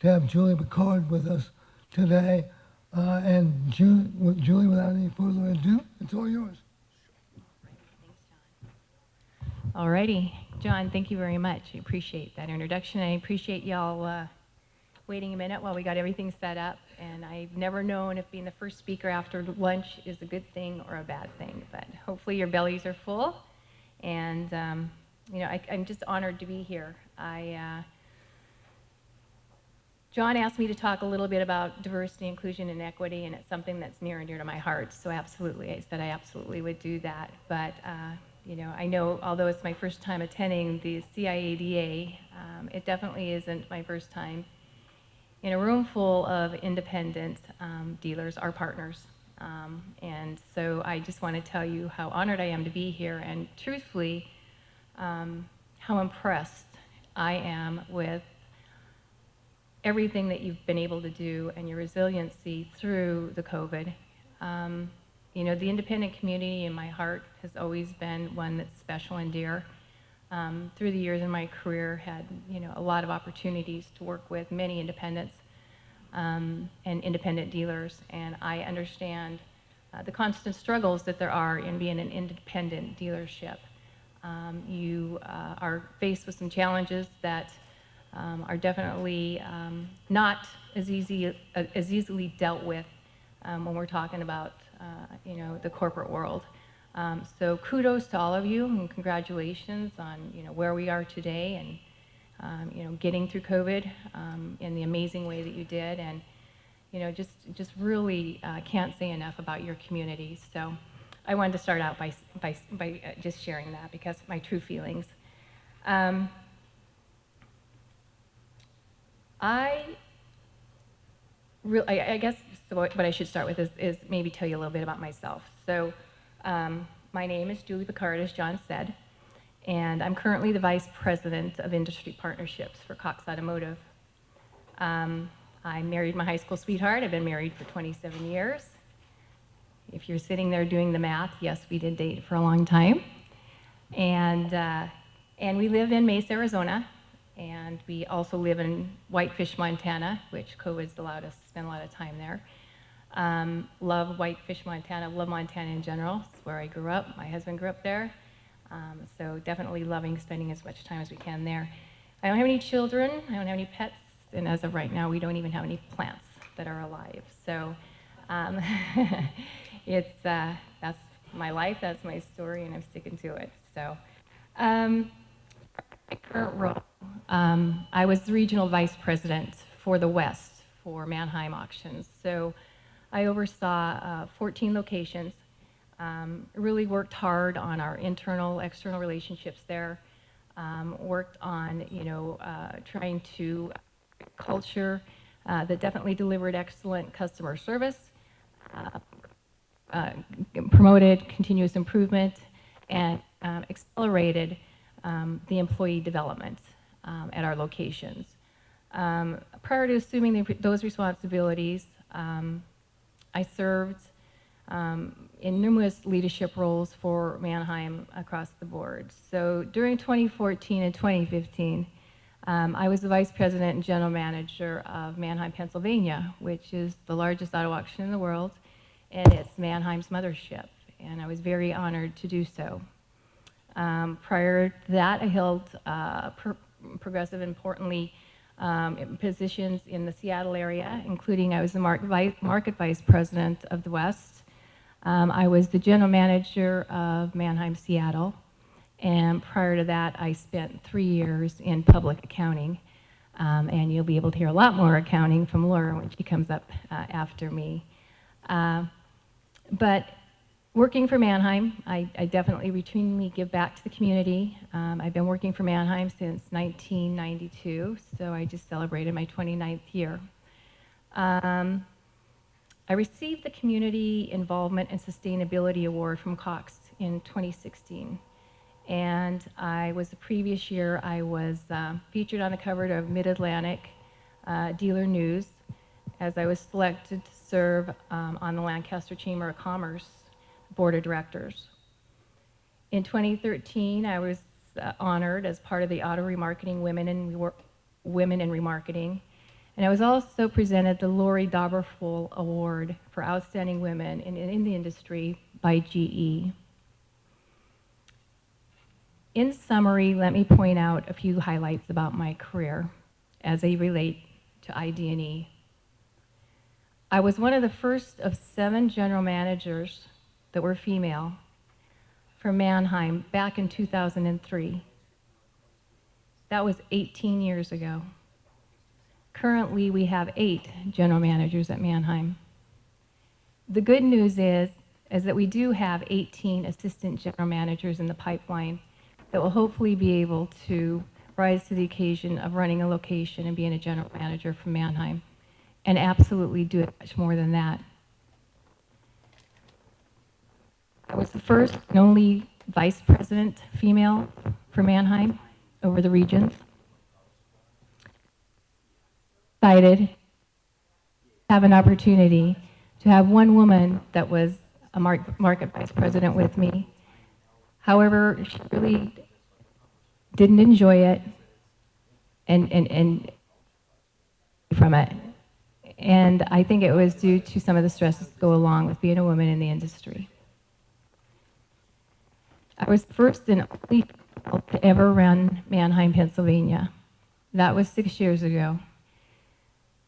to have Julie Picard with us today. And Julie, without any further ado, it's all yours. All righty. John, thank you very much. I appreciate that introduction. I appreciate y'all waiting a minute while we got everything set up. And I've never known if being the first speaker after lunch is a good thing or a bad thing, but hopefully your bellies are full. And, I'm just honored to be here. John asked me to talk a little bit about diversity, inclusion, and equity, and it's something that's near and dear to my heart. So absolutely, I said I absolutely would do that. But I know, although it's my first time attending the CIADA, it definitely isn't my first time in a room full of independent dealers, our partners. And so I just want to tell you how honored I am to be here, and truthfully, how impressed I am with everything that you've been able to do and your resiliency through the COVID. The independent community in my heart has always been one that's special and dear. Through the years in my career, had a lot of opportunities to work with many independents and independent dealers, and I understand the constant struggles that there are in being an independent dealership. You are faced with some challenges that are definitely not as easily dealt with when we're talking about the corporate world. So kudos to all of you, and congratulations on where we are today, and getting through COVID in the amazing way that you did, and just really can't say enough about your community. So I wanted to start out by just sharing that, because my true feelings. I guess what I should start with is maybe tell you a little bit about myself. So my name is Julie Picard, as John said, and I'm currently the Vice President of Industry Partnerships for COX Automotive. I married my high school sweetheart. I've been married for 27 years. If you're sitting there doing the math, yes, we did date for a long time. And we live in Mesa, Arizona. And we also live in Whitefish, Montana, which COVID's allowed us to spend a lot of time there. Love Whitefish, Montana, love Montana in general. It's where I grew up. My husband grew up there. So definitely loving spending as much time as we can there. I don't have any children, I don't have any pets, and as of right now, we don't even have any plants that are alive. So that's my life, that's my story, and I'm sticking to it. So my current role, I was the regional vice president for the West for Mannheim Auctions. So I oversaw 14 locations, really worked hard on our internal, external relationships there, worked on, trying to culture that definitely delivered excellent customer service, promoted continuous improvement, and accelerated the employee development at our locations. Prior to assuming those responsibilities, I served in numerous leadership roles for Mannheim across the board. So during 2014 and 2015, I was the vice president and general manager of Mannheim, Pennsylvania, which is the largest auto auction in the world, and it's Mannheim's mothership, and I was very honored to do so. Prior to that, I held progressive, importantly, positions in the Seattle area, including I was the market vice president of the West. I was the general manager of Mannheim, Seattle, and prior to that, I spent 3 years in public accounting, and you'll be able to hear a lot more accounting from Laura when she comes up after me. But working for Mannheim, I definitely routinely give back to the community. I've been working for Mannheim since 1992, so I just celebrated my 29th year. I received the Community Involvement and Sustainability Award from COX in 2016. And the previous year, I was featured on the cover of Mid-Atlantic Dealer News, as I was selected to serve on the Lancaster Chamber of Commerce Board of Directors. In 2013, I was honored as part of the Auto Remarketing Women in Remarketing And I was also presented the Lori Dauberful Award for Outstanding Women in the Industry by GE. In summary, let me point out a few highlights about my career as they relate to ID&E. I was one of the first of 7 general managers that were female for Mannheim back in 2003. That was 18 years ago. Currently, we have 8 general managers at Mannheim. The good news is that we do have 18 assistant general managers in the pipeline that will hopefully be able to rise to the occasion of running a location and being a general manager for Mannheim, and absolutely do it much more than that. I was the first and only vice president female for Mannheim over the regions. Excited to have an opportunity to have one woman that was a market vice president with me. However, she really didn't enjoy it and from it. And I think it was due to some of the stresses that go along with being a woman in the industry. I was the first and only female to ever run Mannheim, Pennsylvania. That was 6 years ago.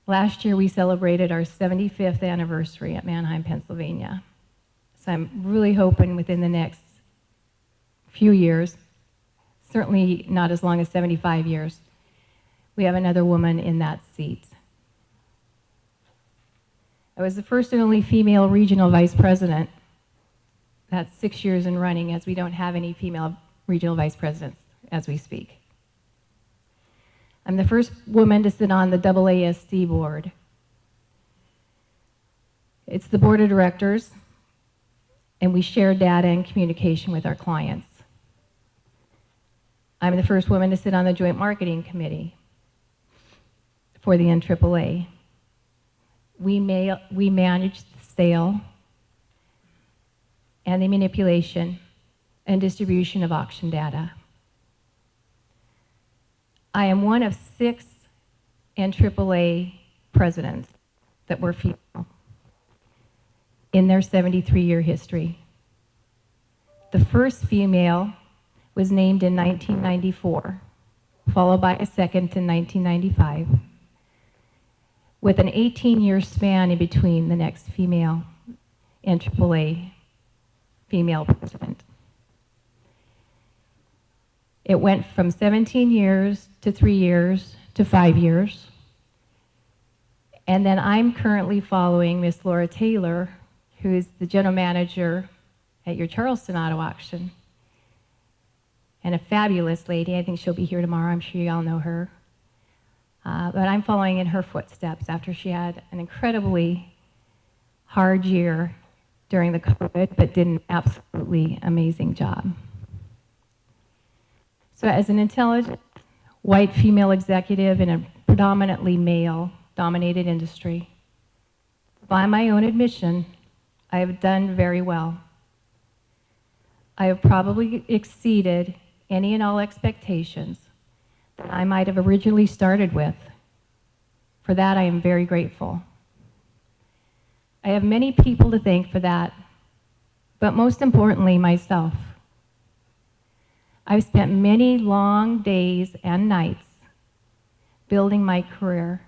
Last year, we celebrated our 75th anniversary at Mannheim, Pennsylvania. So I'm really hoping within the next few years, certainly not as long as 75 years, we have another woman in that seat. I was the first and only female regional vice president. That's 6 years in running, as we don't have any female regional vice presidents as we speak. I'm the first woman to sit on the AASC board. It's the board of directors, and we share data and communication with our clients. I'm the first woman to sit on the joint marketing committee for the NAAA. We manage the sale and the manipulation and distribution of auction data. I am one of 6 NAAA presidents that were female in their 73-year history. The first female was named in 1994, followed by a second in 1995, with an 18-year span in between the next female NAAA female president. It went from 17 years to 3 years to 5 years. And then I'm currently following Miss Laura Taylor, who is the general manager at your Charleston auto auction, and a fabulous lady. I think she'll be here tomorrow. I'm sure you all know her. But I'm following in her footsteps after she had an incredibly hard year during the COVID, but did an absolutely amazing job. So as an intelligent, white female executive in a predominantly male-dominated industry, by my own admission, I have done very well. I have probably exceeded any and all expectations that I might have originally started with. For that, I am very grateful. I have many people to thank for that, but most importantly, myself. I've spent many long days and nights building my career.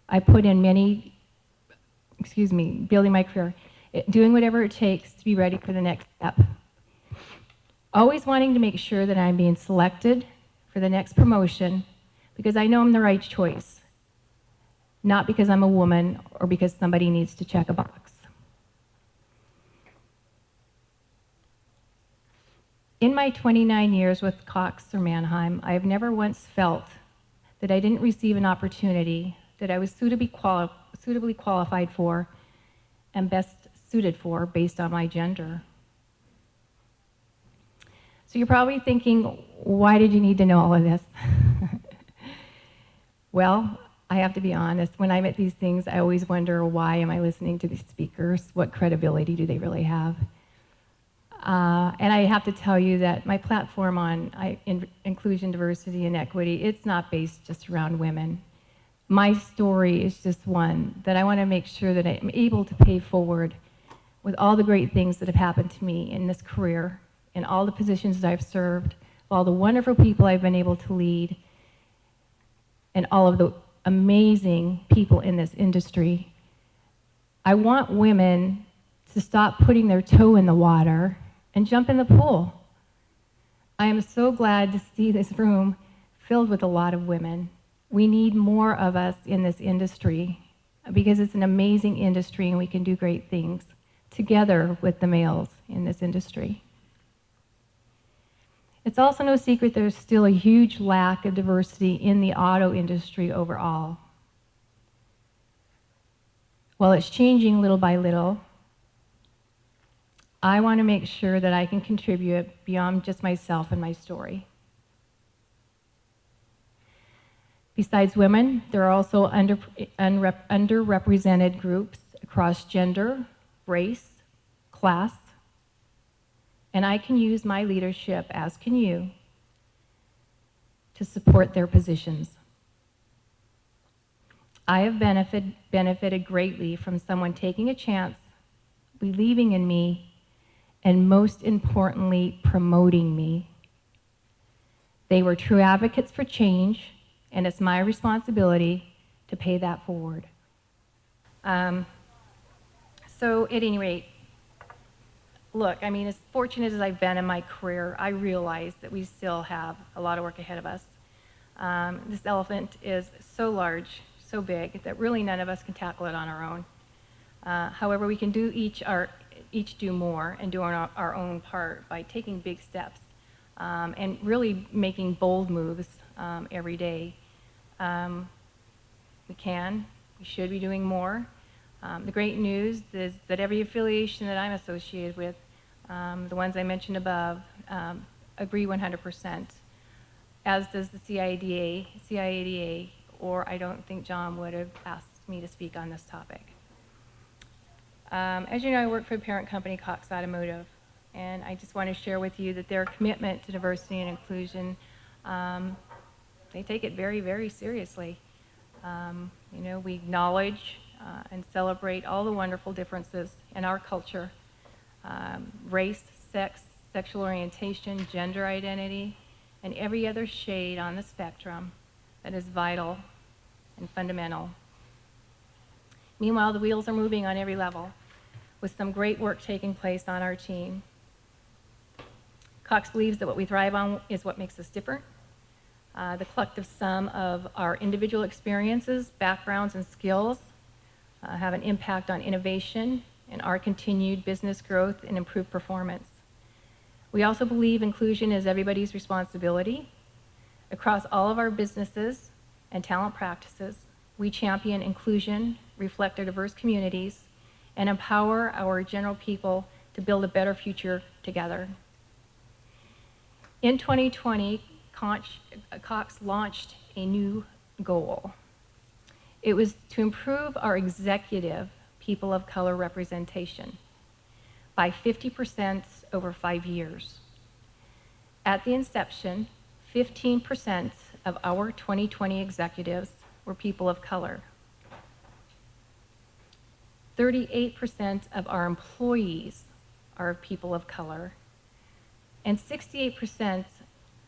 I put in building my career, doing whatever it takes to be ready for the next step. Always wanting to make sure that I'm being selected for the next promotion because I know I'm the right choice, not because I'm a woman or because somebody needs to check a box. In my 29 years with COX or Mannheim, I have never once felt that I didn't receive an opportunity that I was suitably qualified for and best suited for based on my gender. So you're probably thinking, why did you need to know all of this? Well, I have to be honest, when I'm at these things, I always wonder, why am I listening to these speakers? What credibility do they really have? And I have to tell you that my platform on inclusion, diversity, and equity, it's not based just around women. my story is just one that I want to make sure that I'm able to pay forward with all the great things that have happened to me in this career, in all the positions that I've served, all the wonderful people I've been able to lead, and all of the amazing people in this industry. I want women to stop putting their toe in the water and jump in the pool. I am so glad to see this room filled with a lot of women. We need more of us in this industry because it's an amazing industry and we can do great things together with the males in this industry. It's also no secret there's still a huge lack of diversity in the auto industry overall. While it's changing little by little, I want to make sure that I can contribute beyond just myself and my story. Besides women, there are also underrepresented groups across gender, race, class, and I can use my leadership, as can you, to support their positions. I have benefited greatly from someone taking a chance, believing in me, and most importantly, promoting me. They were true advocates for change, and it's my responsibility to pay that forward. So at any rate, look, I mean, as fortunate as I've been in my career, I realize that we still have a lot of work ahead of us. This elephant is so large, so big, that really none of us can tackle it on our own. However, we can do each do more and do our own part by taking big steps and really making bold moves every day. We should be doing more. The great news is that every affiliation that I'm associated with, the ones I mentioned above, agree 100%, as does the CIADA, or I don't think John would have asked me to speak on this topic. As you know, I work for the parent company, COX Automotive, and I just want to share with you that their commitment to diversity and inclusion, they take it very, very seriously. You know, we acknowledge and celebrate all the wonderful differences in our culture, race, sex, sexual orientation, gender identity, and every other shade on the spectrum that is vital and fundamental. Meanwhile, the wheels are moving on every level, with some great work taking place on our team. COX believes that what we thrive on is what makes us different. The collective sum of our individual experiences, backgrounds, and skills have an impact on innovation and our continued business growth and improved performance. We also believe inclusion is everybody's responsibility. Across all of our businesses and talent practices, we champion inclusion, reflect our diverse communities, and empower our general people to build a better future together. In 2020, COX launched a new goal. It was to improve our executive people of color representation by 50% over 5 years. At the inception, 15% of our 2020 executives were people of color. 38% of our employees are people of color, and 68%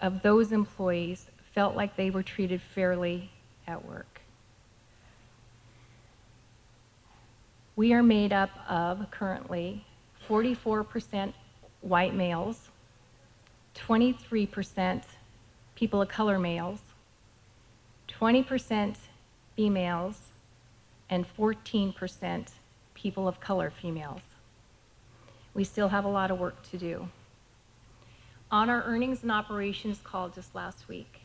of those employees felt like they were treated fairly at work. We are made up of, currently, 44% white males, 23% people of color males, 20% females, and 14% people of color females. We still have a lot of work to do. On our earnings and operations call just last week,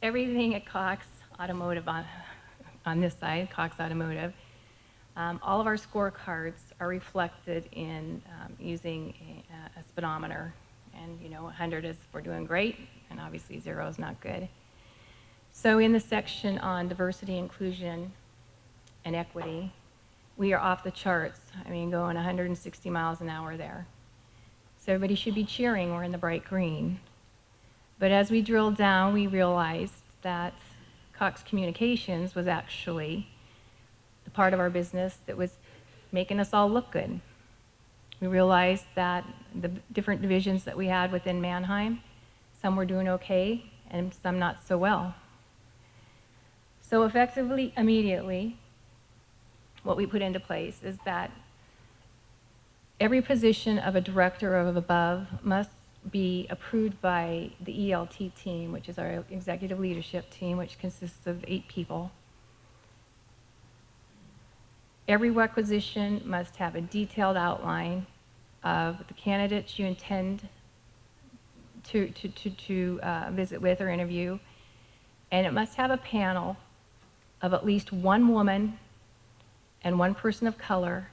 everything at COX Automotive, on this side, COX Automotive, all of our scorecards are reflected in using a speedometer. And 100 is we're doing great, and obviously 0 is not good. So in the section on diversity, inclusion, and equity, we are off the charts. I mean, going 160 miles an hour there. So everybody should be cheering. We're in the bright green. But as we drilled down, we realized that COX Communications was actually the part of our business that was making us all look good. We realized that the different divisions that we had within Mannheim, some were doing okay and some not so well. So effectively, immediately, what we put into place is that every position of a director or above must be approved by the ELT team, which is our executive leadership team, which consists of 8 people. Every requisition must have a detailed outline of the candidates you intend to visit with or interview, and it must have a panel of at least 1 woman and 1 person of color,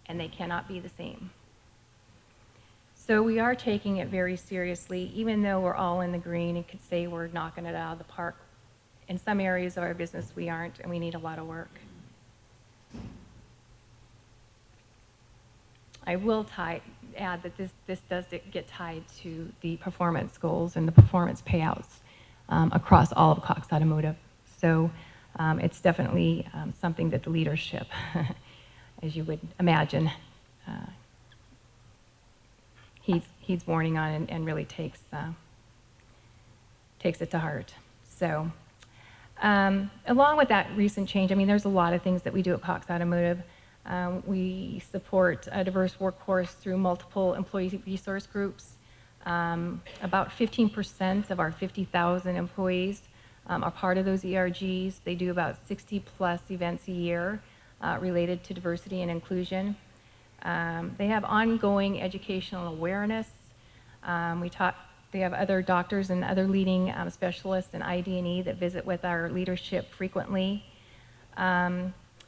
and they cannot be the same. So we are taking it very seriously, even though we're all in the green and could say we're knocking it out of the park. In some areas of our business we aren't, and we need a lot of work. I will add that this does get tied to the performance goals and the performance payouts across all of COX Automotive. So it's definitely something that the leadership, as you would imagine, he's warning on and really takes it to heart. So along with that recent change, I mean, there's a lot of things that we do at COX Automotive. We support a diverse workforce through multiple employee resource groups. About 15% of our 50,000 employees are part of those ERGs. They do about 60 plus events a year related to diversity and inclusion. They have ongoing educational awareness. They have other doctors and other leading specialists in ID&E that visit with our leadership frequently.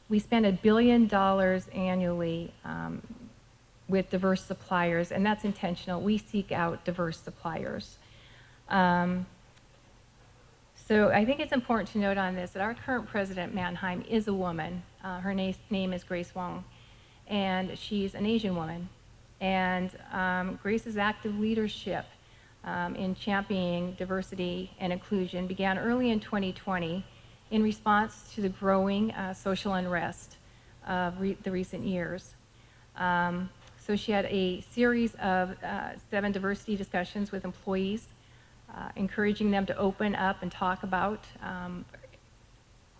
We spend $1 billion annually with diverse suppliers, and that's intentional. We seek out diverse suppliers. So I think it's important to note on this that our current president, Mannheim, is a woman. Her name is Grace Wong, and she's an Asian woman. And Grace's active leadership in championing diversity and inclusion began early in 2020 in response to the growing social unrest of the recent years. So she had a series of 7 diversity discussions with employees, encouraging them to open up and talk about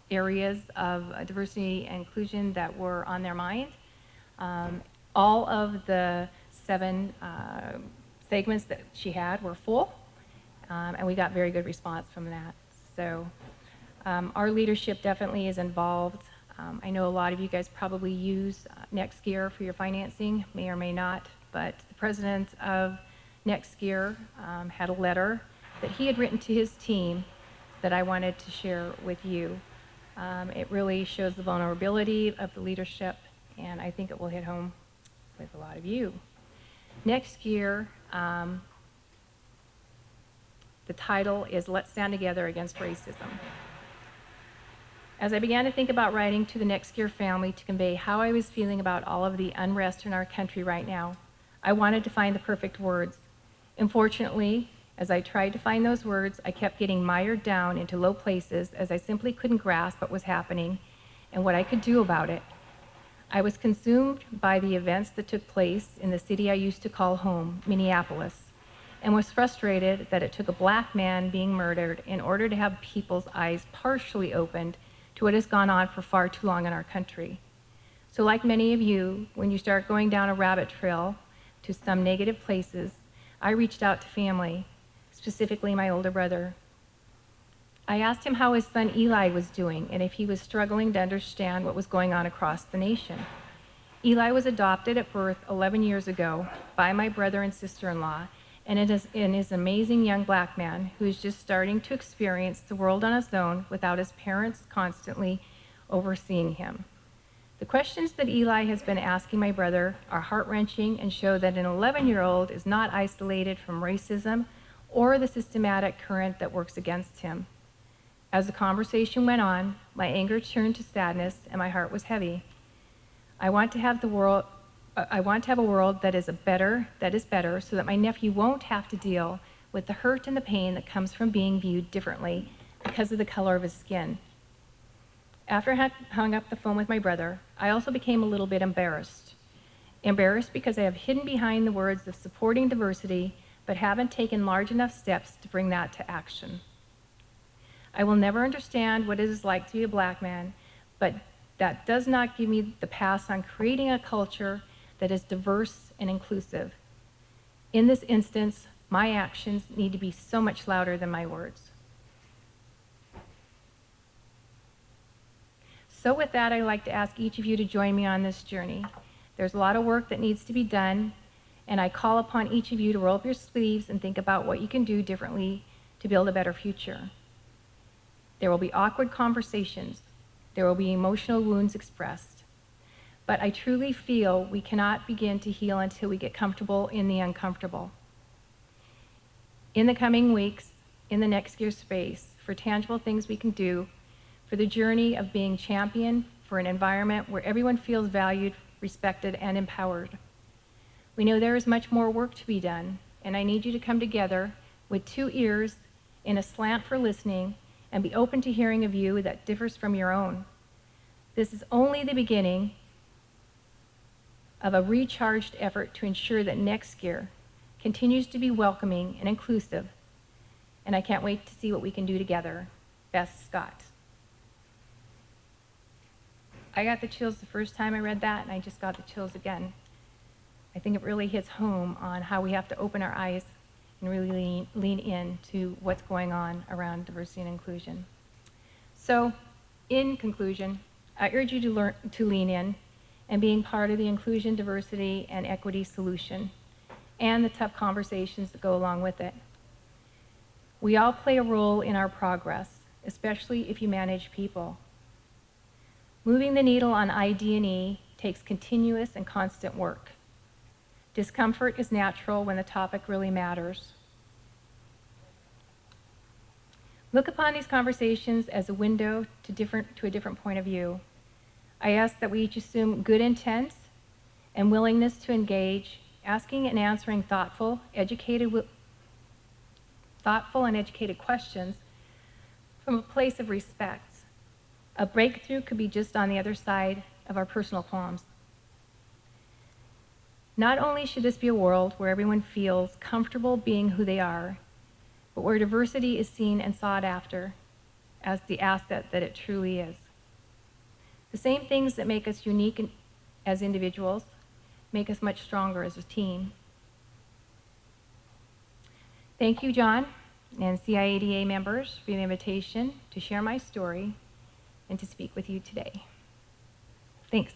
areas of diversity and inclusion that were on their mind. All of the 7 segments that she had were full, and we got very good response from that. So our leadership definitely is involved. I know a lot of you guys probably use NextGear for your financing, may or may not, but the president of NextGear had a letter that he had written to his team that I wanted to share with you. It really shows the vulnerability of the leadership, and I think it will hit home with a lot of you. NextGear, the title is Let's Stand Together Against Racism. As I began to think about writing to the NextGear family to convey how I was feeling about all of the unrest in our country right now, I wanted to find the perfect words. Unfortunately, as I tried to find those words, I kept getting mired down into low places as I simply couldn't grasp what was happening and what I could do about it. I was consumed by the events that took place in the city I used to call home, Minneapolis, and was frustrated that it took a black man being murdered in order to have people's eyes partially opened to what has gone on for far too long in our country. So like many of you, when you start going down a rabbit trail to some negative places, I reached out to family, specifically my older brother. I asked him how his son Eli was doing and if he was struggling to understand what was going on across the nation. Eli was adopted at birth 11 years ago by my brother and sister-in-law, and is an amazing young black man who is just starting to experience the world on his own without his parents constantly overseeing him. The questions that Eli has been asking my brother are heart-wrenching and show that an 11-year-old is not isolated from racism or the systematic current that works against him. As the conversation went on, my anger turned to sadness and my heart was heavy. I want to have a world that is better so that my nephew won't have to deal with the hurt and the pain that comes from being viewed differently because of the color of his skin. After I had hung up the phone with my brother, I also became a little bit embarrassed. Embarrassed because I have hidden behind the words of supporting diversity, but haven't taken large enough steps to bring that to action. I will never understand what it is like to be a black man, but that does not give me the pass on creating a culture that is diverse and inclusive. In this instance, my actions need to be so much louder than my words. So with that, I'd like to ask each of you to join me on this journey. There's a lot of work that needs to be done, and I call upon each of you to roll up your sleeves and think about what you can do differently to build a better future. There will be awkward conversations. There will be emotional wounds expressed. But I truly feel we cannot begin to heal until we get comfortable in the uncomfortable. In the coming weeks, in the next year's space, for tangible things we can do, for the journey of being champion for an environment where everyone feels valued, respected, and empowered. We know there is much more work to be done, and I need you to come together with 2 ears in a slant for listening and be open to hearing a view that differs from your own. This is only the beginning of a recharged effort to ensure that next year continues to be welcoming and inclusive, and I can't wait to see what we can do together. Beth Scott. I got the chills the first time I read that, and I just got the chills again. I think it really hits home on how we have to open our eyes and really lean in to what's going on around diversity and inclusion. So, in conclusion, I urge you to lean in and being part of the inclusion, diversity, and equity solution, and the tough conversations that go along with it. We all play a role in our progress, especially if you manage people. Moving the needle on ID&E takes continuous and constant work. Discomfort is natural when the topic really matters. Look upon these conversations as a window to a different point of view. I ask that we each assume good intent and willingness to engage, asking and answering thoughtful and educated questions from a place of respect. A breakthrough could be just on the other side of our personal qualms. Not only should this be a world where everyone feels comfortable being who they are, but where diversity is seen and sought after as the asset that it truly is. The same things that make us unique as individuals make us much stronger as a team. Thank you, John, and CIADA members for the invitation to share my story and to speak with you today. Thanks.